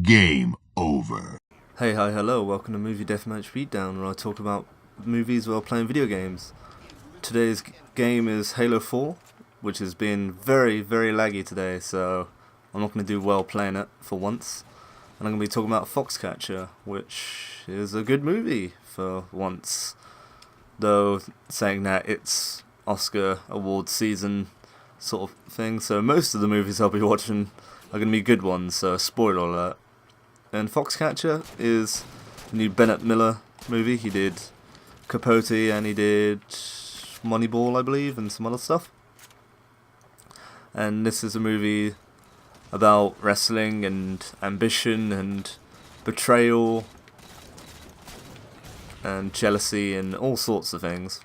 Game over. Hey, hi, hello, welcome to Movie Deathmatch Beatdown, where I talk about movies while playing video games. Today's game is Halo 4, which has been very, very laggy today, so I'm not going to do well playing it for once. And I'm going to be talking about Foxcatcher, which is a good movie for once. Though, saying that it's Oscar award season sort of thing, so most of the movies I'll be watching are going to be good ones, so spoiler alert. And Foxcatcher is a new Bennett Miller movie. He did Capote and he did Moneyball, I believe, and some other stuff. And this is a movie about wrestling and ambition and betrayal and jealousy and all sorts of things.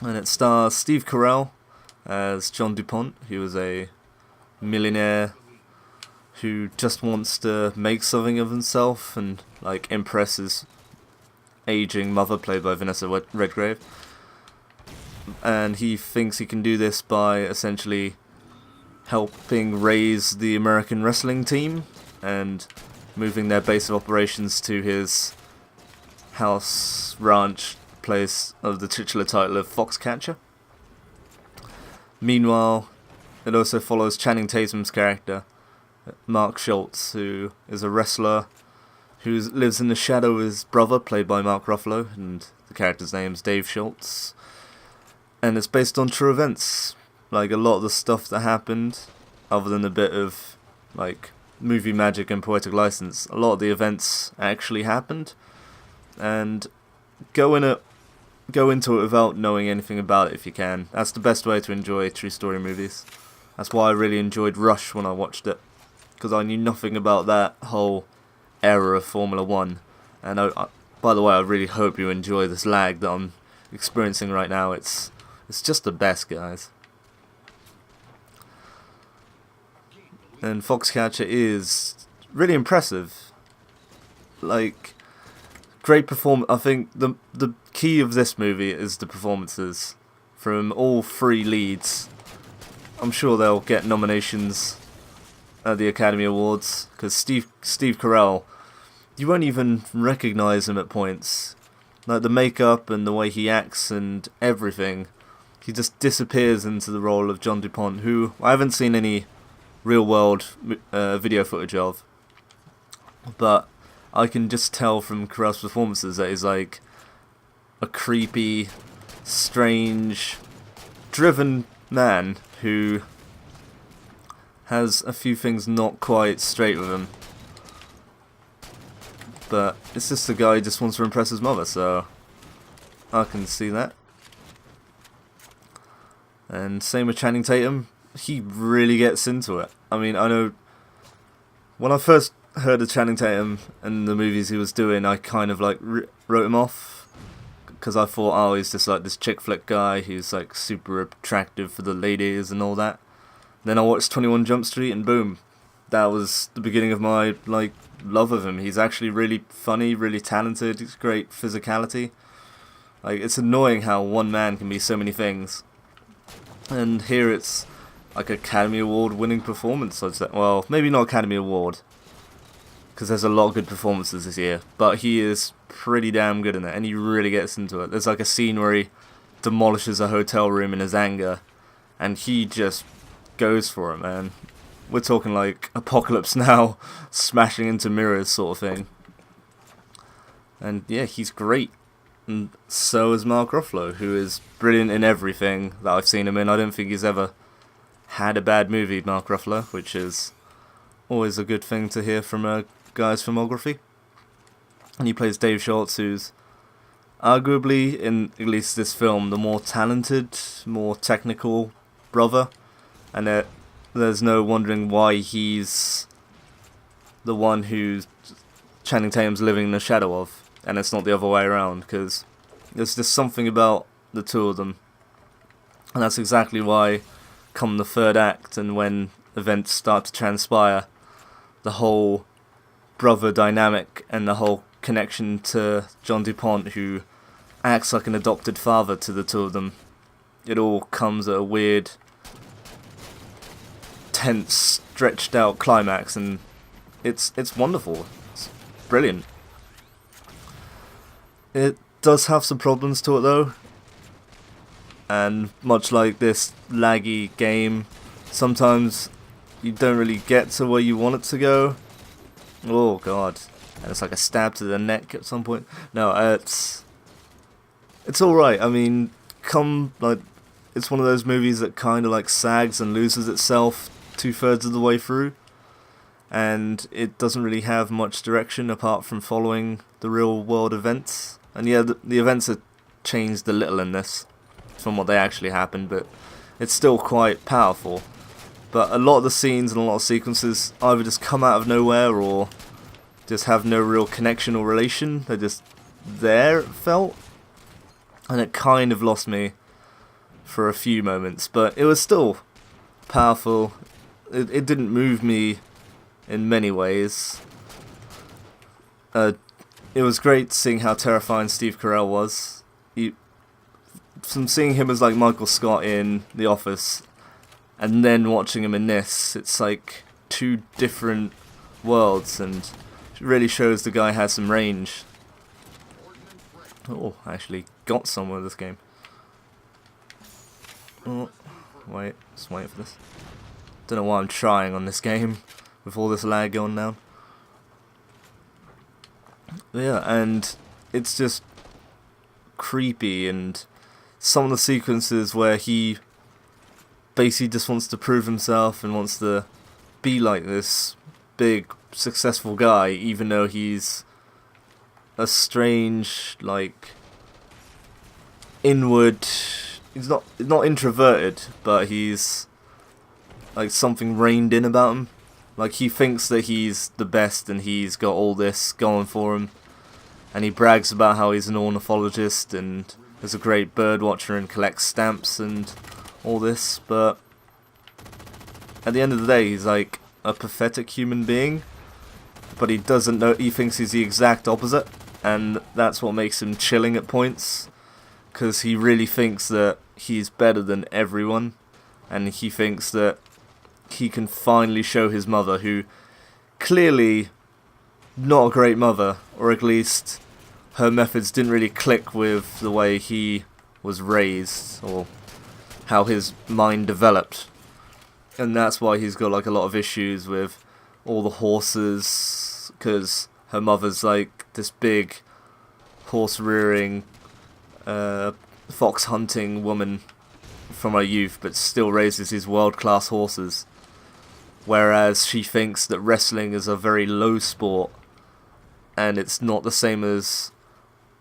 And it stars Steve Carell as John DuPont, who was a millionaire who just wants to make something of himself and like impress his aging mother, played by Vanessa Redgrave. And he thinks he can do this by essentially helping raise the American wrestling team and moving their base of operations to his house ranch place of the titular title of Foxcatcher. Meanwhile, it also follows Channing Tatum's character, Mark Schultz, who is a wrestler who lives in the shadow of his brother, played by Mark Ruffalo, and the character's name's Dave Schultz. And it's based on true events. Like, a lot of the stuff that happened, other than a bit of like movie magic and poetic license, a lot of the events actually happened. And go into it without knowing anything about it if you can. That's the best way to enjoy true story movies. That's why I really enjoyed Rush when I watched it, because I knew nothing about that whole era of Formula 1. And by the way, I really hope you enjoy this lag that I'm experiencing right now. It's just the best, guys. And Foxcatcher is really impressive. Like, great I think the key of this movie is the performances from all three leads. I'm sure they'll get nominations at the Academy Awards, because Steve Carell, you won't even recognise him at points. Like, the makeup and the way he acts and everything, he just disappears into the role of John DuPont, who I haven't seen any real world video footage of, but I can just tell from Carell's performances that he's like a creepy, strange, driven man who has a few things not quite straight with him. But it's just a guy who just wants to impress his mother, so I can see that. And same with Channing Tatum, he really gets into it. I mean, I know when I first heard of Channing Tatum and the movies he was doing, I kind of like wrote him off, because I thought, oh, he's just like this chick flick guy who's like super attractive for the ladies and all that. Then I watched 21 Jump Street and boom, that was the beginning of my like love of him. He's actually really funny, really talented, he's great physicality. Like, it's annoying how one man can be so many things. And here it's like Academy Award winning performance, I'd say. Well, maybe not Academy Award, because there's a lot of good performances this year, but he is pretty damn good in it, and he really gets into it. There's like a scene where he demolishes a hotel room in his anger, and he just goes for it, man. We're talking like Apocalypse Now, smashing into mirrors sort of thing. And yeah, he's great. And so is Mark Ruffalo, who is brilliant in everything that I've seen him in. I don't think he's ever had a bad movie, Mark Ruffalo, which is always a good thing to hear from a guy's filmography. And he plays Dave Schultz, who's arguably, in at least this film, the more talented, more technical brother. And there's no wondering why he's the one who Channing Tatum's living in the shadow of, and it's not the other way around, because there's just something about the two of them. And that's exactly why, come the third act, and when events start to transpire, the whole brother dynamic and the whole connection to John DuPont, who acts like an adopted father to the two of them, it all comes at a weird, tense, stretched out climax, and it's wonderful. It's brilliant. It does have some problems to it though, and much like this laggy game, sometimes you don't really get to where you want it to go. Oh god, and it's like a stab to the neck at some point. No, it's alright. I mean, it's one of those movies that kind of like sags and loses itself 2/3 of the way through, and it doesn't really have much direction apart from following the real world events. And yeah, the events have changed a little in this from what they actually happened, but it's still quite powerful. But a lot of the scenes and a lot of sequences either just come out of nowhere or just have no real connection or relation. They're just there, it felt. And it kind of lost me for a few moments, but it was still powerful. It didn't move me in many ways. It was great seeing how terrifying Steve Carell was. From seeing him as like Michael Scott in The Office, and then watching him in this, it's like two different worlds, and it really shows the guy has some range. Oh, I actually got somewhere with this game. Oh, wait, just waiting for this. Don't know why I'm trying on this game with all this lag going down. Yeah, and it's just creepy, and some of the sequences where he basically just wants to prove himself and wants to be like this big, successful guy, even though he's a strange, like, inward... He's not introverted, but he's like something reined in about him. Like, he thinks that he's the best and he's got all this going for him. And he brags about how he's an ornithologist and is a great bird watcher and collects stamps and all this. But at the end of the day, he's like a pathetic human being. But he doesn't know, he thinks he's the exact opposite. And that's what makes him chilling at points. Because he really thinks that he's better than everyone. And he thinks that he can finally show his mother, who clearly not a great mother, or at least her methods didn't really click with the way he was raised, or how his mind developed. And that's why he's got like a lot of issues with all the horses, because her mother's like this big horse rearing, fox hunting woman from her youth, but still raises these world-class horses. Whereas she thinks that wrestling is a very low sport, and it's not the same as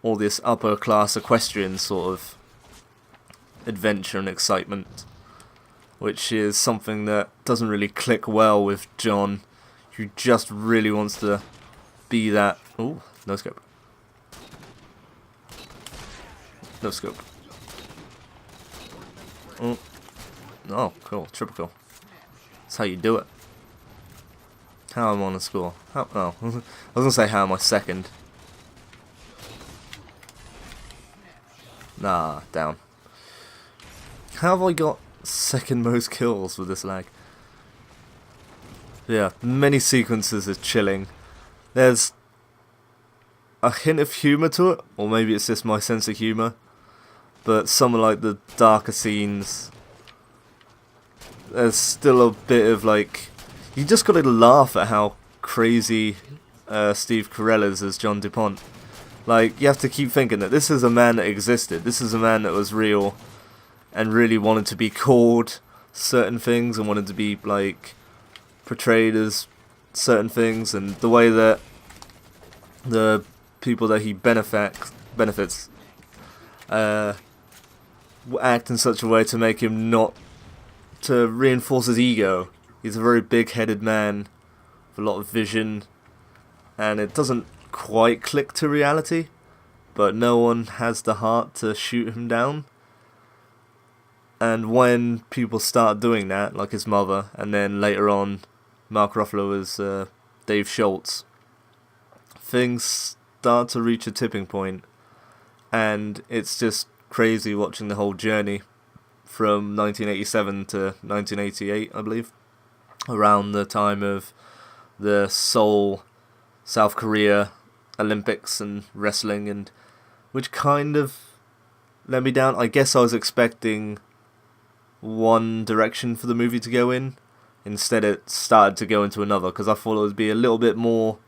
all this upper-class equestrian sort of adventure and excitement, which is something that doesn't really click well with John, who just really wants to be that... Ooh, no scope. No scope. Oh, cool. Triple kill. That's how you do it. How am I on the score? I was going to say how am I second. Nah, down. How have I got second most kills with this lag? Yeah, many sequences are chilling. There's a hint of humour to it, or maybe it's just my sense of humour. But some of like the darker scenes, there's still a bit of like, you just gotta laugh at how crazy Steve Carell is as John DuPont. Like, you have to keep thinking that this is a man that existed, this is a man that was real, and really wanted to be called certain things, and wanted to be like portrayed as certain things, and the way that the people that he benefits act in such a way to make him not, to reinforce his ego. He's a very big-headed man with a lot of vision, and it doesn't quite click to reality, but no one has the heart to shoot him down. And when people start doing that, like his mother, and then later on Mark Ruffalo as Dave Schultz, things start to reach a tipping point, and it's just crazy watching the whole journey from 1987 to 1988, I believe, around the time of the Seoul, South Korea Olympics and wrestling, and which kind of let me down. I guess I was expecting one direction for the movie to go in. Instead, it started to go into another, because I thought it would be a little bit more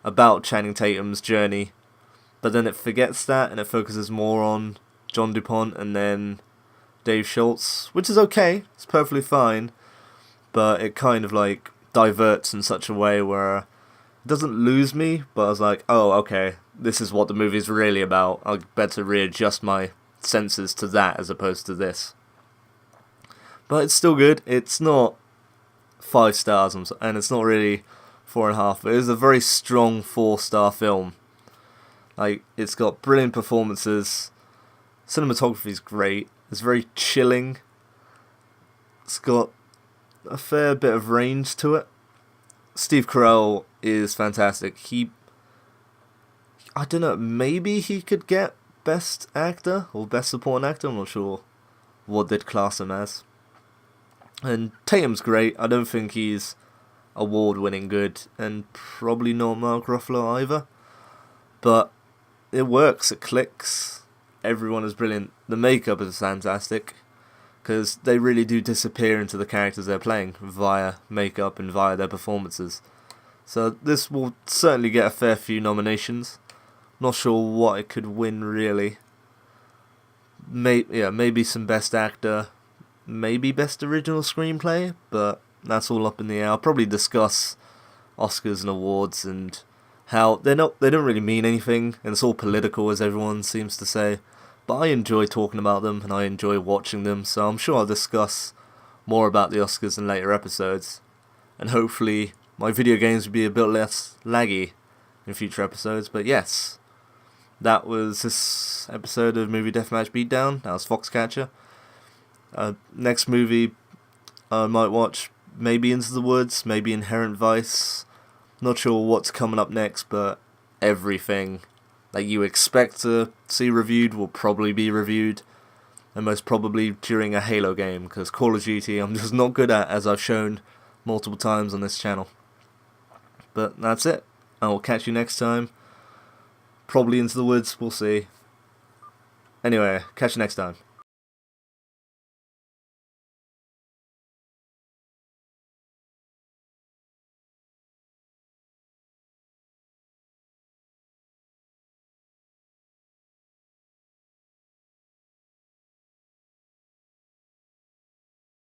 about Channing Tatum's journey. But then it forgets that, and it focuses more on John DuPont and then Dave Schultz, which is okay. It's perfectly fine. But it kind of like diverts in such a way where it doesn't lose me, but I was like, oh, okay, this is what the movie's really about. I better readjust my senses to that as opposed to this. But it's still good. It's not 5 stars, and it's not really 4.5. But it is a very strong 4-star film. Like, it's got brilliant performances. Cinematography's great. It's very chilling. It's got a fair bit of range to it. Steve Carell is fantastic. I don't know, maybe he could get Best Actor or Best Supporting Actor. I'm not sure what they'd class him as. And Tatum's great. I don't think he's award-winning good, and probably not Mark Ruffalo either. But it works, it clicks. Everyone is brilliant. The makeup is fantastic, because they really do disappear into the characters they're playing via makeup and via their performances. So this will certainly get a fair few nominations. Not sure what it could win, really. Maybe some Best Actor, maybe Best Original Screenplay, but that's all up in the air. I'll probably discuss Oscars and awards and how they don't really mean anything, and it's all political, as everyone seems to say. But I enjoy talking about them, and I enjoy watching them, so I'm sure I'll discuss more about the Oscars in later episodes. And hopefully my video games will be a bit less laggy in future episodes. But yes, that was this episode of Movie Deathmatch Beatdown. That was Foxcatcher. Next movie I might watch, maybe Into the Woods, maybe Inherent Vice. Not sure what's coming up next, but everything that you expect to see reviewed will probably be reviewed, and most probably during a Halo game, because Call of Duty I'm just not good at, as I've shown multiple times on this channel. But that's it. I will catch you next time. Probably Into the Woods, we'll see. Anyway, catch you next time.